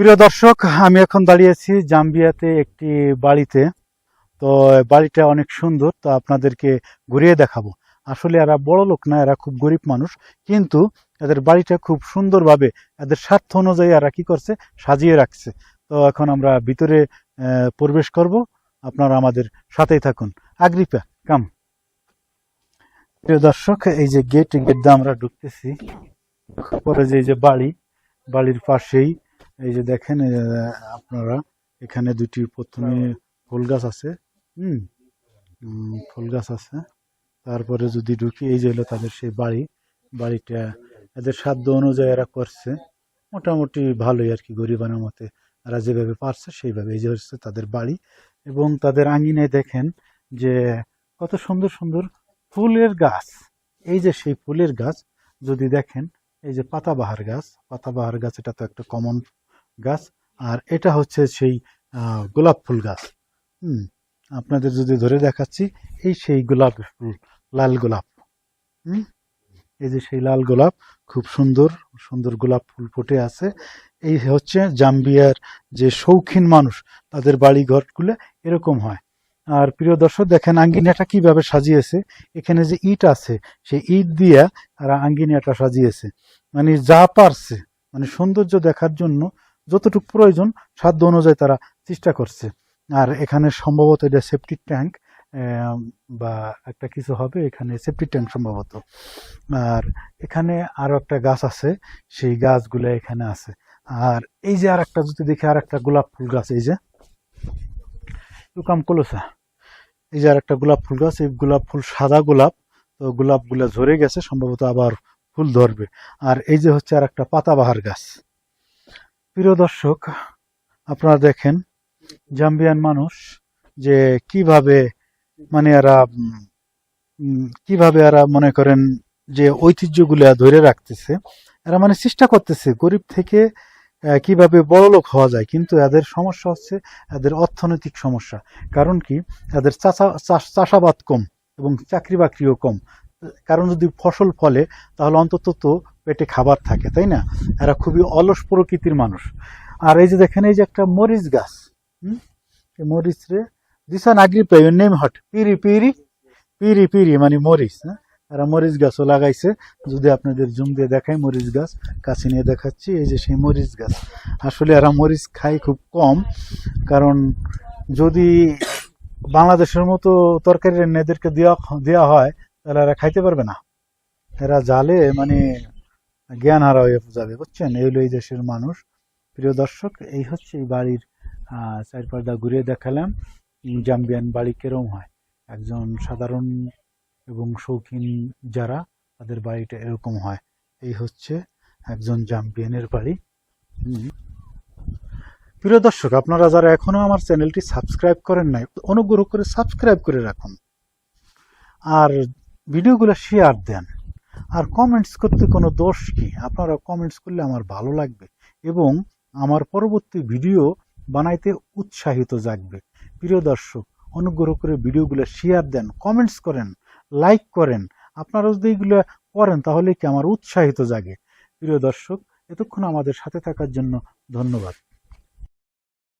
প্রিয় দর্শক, আমি এখন দাঁড়িয়েছি জাম্বিয়াতে একটি বাড়িতে। তো বাড়িটা অনেক সুন্দর, তো আপনাদেরকে ঘুরিয়ে দেখাবো। আসলে এরা বড় লোক না, এরা খুব গরিব মানুষ, কিন্তু এদের বাড়িটা খুব সুন্দরভাবে এদের স্বার্থ অনুযায়ী এরা কি করছে, সাজিয়ে রাখছে। তো এখন আমরা ভিতরে প্রবেশ করব, আপনারা আমাদের সাথেই থাকুন। আগ্রিপা, কাম। প্রিয় দর্শক, এই যে গেট দিয়ে আমরা ঢুকতেছি। পরে যে বাড়ির পাশেই এই যে দেখেন, আপনারা এখানে দুটি প্রথমে ফুল গাছ আছে। হুম ফুল গাছ আছে। তারপরে যদি ঢুকি, এই যে হলো তাদের সেই বাড়িটা এদের সাধ্য অনুযায়ী এরা করছে। মোটামুটি ভালোই আর কি, গরিবানের মতে এরা যেভাবে পারছে সেইভাবে। এই যে হচ্ছে তাদের বাড়ি, এবং তাদের আঙিনায় দেখেন যে কত সুন্দর সুন্দর ফুলের গাছ। এই যে সেই ফুলের গাছ যদি দেখেন, এই যে পাতাবাহার গাছ, এটা তো একটা কমন গাছ। আর এটা হচ্ছে সেই গোলাপ ফুল গাছ। হুম আপনাদের যদি ধরে দেখাচ্ছি, এই সেই গোলাপ ফুল, লাল গোলাপ। হুম এই যে সেই লাল গোলাপ, খুব সুন্দর সুন্দর গোলাপ ফুল ফুটে আছে। এই হচ্ছে জাম্বিয়ার যে শৌখিন মানুষ, তাদের বাড়ি ঘরগুলো এরকম হয়। আর প্রিয় দর্শক, দেখেন আঙ্গিনাটা কিভাবে সাজিয়েছে। এখানে যে ইট আছে, সেই ইট দিয়া তারা আঙ্গিনাটা সাজিয়েছে। মানে যা পারছে, মানে সৌন্দর্য দেখার জন্য যতটুকু প্রয়োজন সাধ্য অনুযায়ী তারা চেষ্টা করছে। আর এখানে সম্ভবত এটা সেপটিক ট্যাঙ্ক বা একটা কিছু হবে, এখানে সেপটিক ট্যাঙ্ক সম্ভবত। আর এখানে আরো একটা গাছ আছে, সেই গাছগুলো এখানে আছে। আর এই যে আর একটা যদি দেখি, আর একটা গোলাপ ফুল গাছ, এই যে টুকাম কলসা, এই যে আর একটা গোলাপ ফুল গাছ। এই গোলাপ ফুল সাদা গোলাপ, তো গোলাপ গুলা ঝরে গেছে, সম্ভবত আবার ফুল ধরবে। আর এই যে হচ্ছে আর একটা পাতাবাহার গাছ। প্রিয় দর্শক, আপনারা দেখেন জাম্বিয়ান মানুষ যে কিভাবে, মানে এরা মনে করেন যে ঐতিহ্যগুলা ধরে রাখতেছে। এরা মানে চেষ্টা করতেছে গরিব থেকে কিভাবে বড়লোক হওয়া যায়। কিন্তু এদের সমস্যা হচ্ছে এদের অর্থনৈতিক সমস্যা। কারণ কি, এদের চাষাবাদ কম এবং চাকরি বাকরিও কম। কারণ যদি ফসল ফলে, তাহলে অন্তত তো পেটে খাবার থাকে, তাই না? এরা খুবই অলস প্রকৃতির মানুষ। আর এই যে দেখেন, এই যে একটা মরিচ গাছ। মরিচ রে দিশা নাগরি পে নেম হট পিরি পিরি পিরি পিরি মানে মরিচ। এরা মরিচ গাছও লাগাইছে। যদি আপনাদের জুম দিয়ে দেখাই, মরিচ গাছ কাছে নিয়ে দেখাচ্ছি, এই যে সেই মরিচ গাছ। আসলে এরা মরিচ খায় খুব কম, কারণ যদি বাংলাদেশের মতো তরকারি এদেরকে দেওয়া হয়, তাহলে এরা খাইতে পারবে না। এরা জালে মানে জ্ঞান হারা হয়ে যাবে, বুঝছেন? এই হলো এই দেশের মানুষ। প্রিয় দর্শক, এই হচ্ছে এই বাড়ির চারপাশটা ঘুরিয়ে দেখালাম। জাম্বিয়ান বাড়ি কেরম হয়, একজন সাধারণ এবং শৌখিন যারা, তাদের বাড়িটা এরকম হয়। এই হচ্ছে একজন জাম্বিয়ানের বাড়ি। প্রিয় দর্শক, আপনারা যারা এখনো আমার চ্যানেলটি সাবস্ক্রাইব করেন নাই, অনুগ্রহ করে সাবস্ক্রাইব করে রাখুন, আর ভিডিওগুলো শেয়ার দেন। আর কমেন্টস করতে কোনো দোষ কি? আপনারা কমেন্টস করলে আমার ভালো লাগবে এবং আমার পরবর্তী ভিডিও বানাইতে উৎসাহিত জাগবে। প্রিয় দর্শক, অনুগ্রহ করে ভিডিওগুলো শেয়ার দেন, কমেন্টস করেন, লাইক করেন। আপনারা যদি এগুলো করেন, তাহলে কি আমার উৎসাহিত জাগে। প্রিয় দর্শক, এতক্ষণ আমাদের সাথে থাকার জন্য ধন্যবাদ।